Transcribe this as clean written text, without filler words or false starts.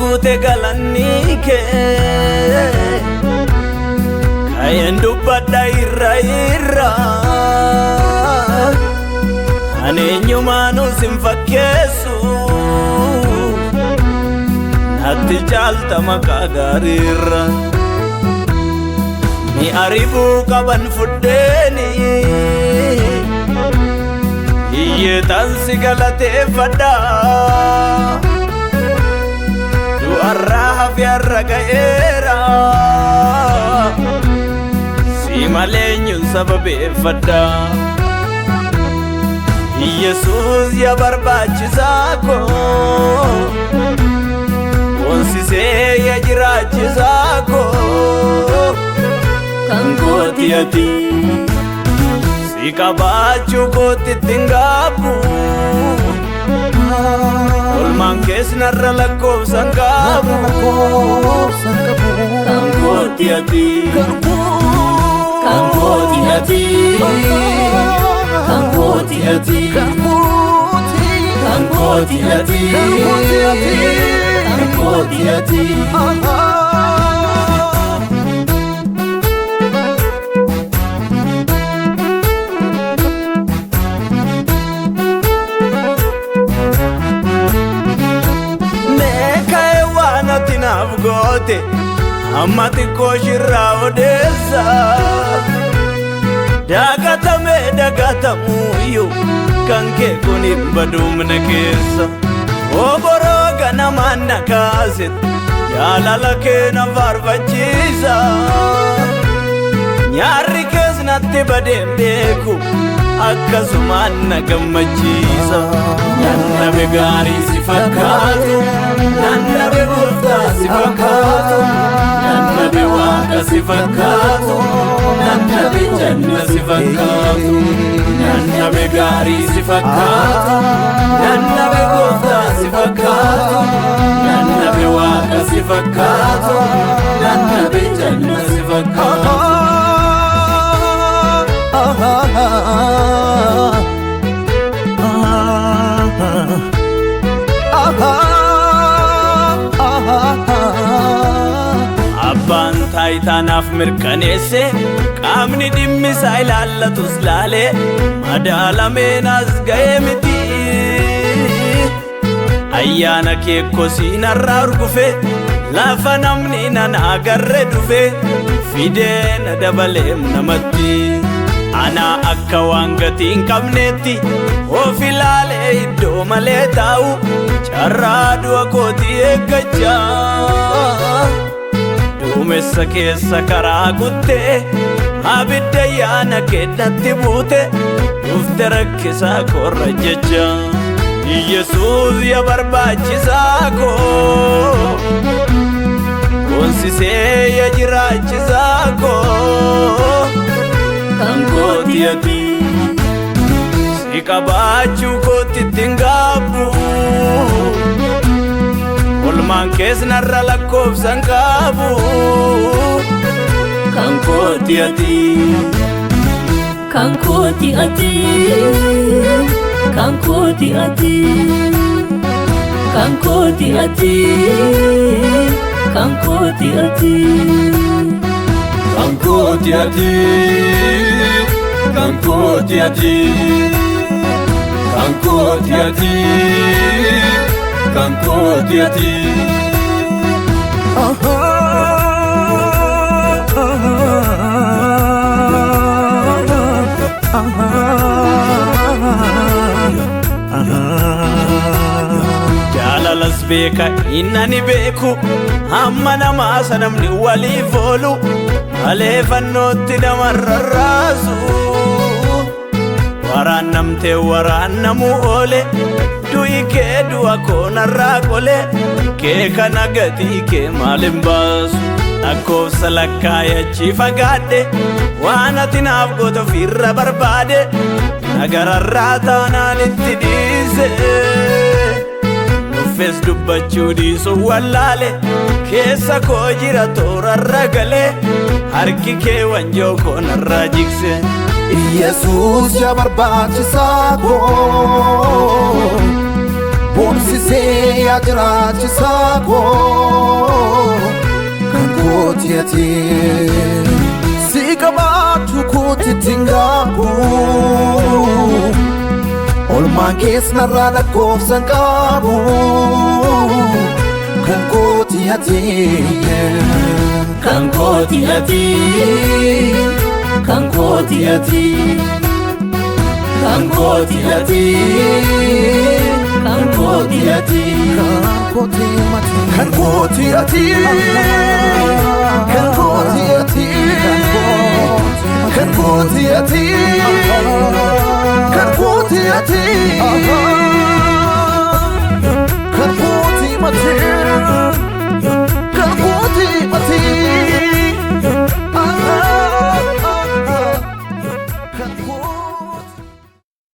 guute galanni kee kayen dubbadha irra ani eenyumaanuu sin fakkeessu natti caalta maqaa gaariirra ni aribuu qaban fudheeni iyyeetan si galateeffadha du'arraa hafe har'a ga'eera si malee eenyun sababeeffadha Yesuus ya barbaachisaa koo onsisee ya jiraachisaa koo kan kooti ati si qabaachuu kootitti hin gaabbu olmaan kees narra lakkoofsan qaabu kan kooti ati kan kooti ati kan kooti ati kan kooti ati kan kooti ati meeqa'e waan ati naaf goote amma xiqqoo shirraa odeessa dagatamuyyuu kan kee kun hin badumne keessa oboroo ganamaan na kaasetti jaalala kee na faarfachiisa nyaarri kees natti badeen beeku akkasumaan na gammachiisa nannabe gaarii si fakkaatu nannabe gooftaa si fakkaatu nannabe waaqa si fakkaatu nannabe janna si fakkaatu nannabe gaarii si fakkaatu nannabe gooftaa si fakkaatu nannabe waaqa si fakkaatu nannabe janna si fakkaatu abbaan taayitaanaaf mirkaneesse qaamni dhimmisaa ilaallatus laalee madaalameen as ga'ee miti ayyaana kee kosii narraa urgufe lafa namni nan agarre dhufe fidee na dabaleem namatti ana akka waan gatii hin qabneetti of ilaalee iddoo malee taa'u carraa du'a kootii eeggachaa duumessa keessa karaa kuttee abidda yaana keennatti buute dhufte rakkisaa korra jecha Yesuus ya barbaachisaa koo onsisee ya jiraachisaa koo kan kooti ati si qabaachuu kootitti hin gaabbu olmaan kees narra lakkoofsan qaabu kan kooti ati kan kooti ati kan kooti ati kan kooti ati kan kooti ati kan kooti ati kan kooti ati kan kooti ati kan kooti ati jaalalas beeka innani beeku hamma namaa sanamni waliif oolu malee fannootti namarra raasu waraannamtee waraannamuu oole du'i kee du'a koo narraa qole kee kana gatii kee maalin baasu lakkoofsa lakkaayachii fagaadhe waan ati naaf goote ofirra barbaade nagararraa taanaan itti dhiise nuffes dubbachuu dhiisu wallaale keessa koo jira toorarra galee harki kee wanjoo koo narraa jigse Yesuus ya barbaachisaa koo boonsi se ajraachisa koo kan kooti ati si qabaatu kooti tingaku olmaan keessanarraa lakkoofsan qabu kan kooti ati kan kooti ati kan kooti ati kan kooti ati kan kooti ati kan kooti ati kan kooti ati kan kooti ati kan kooti ati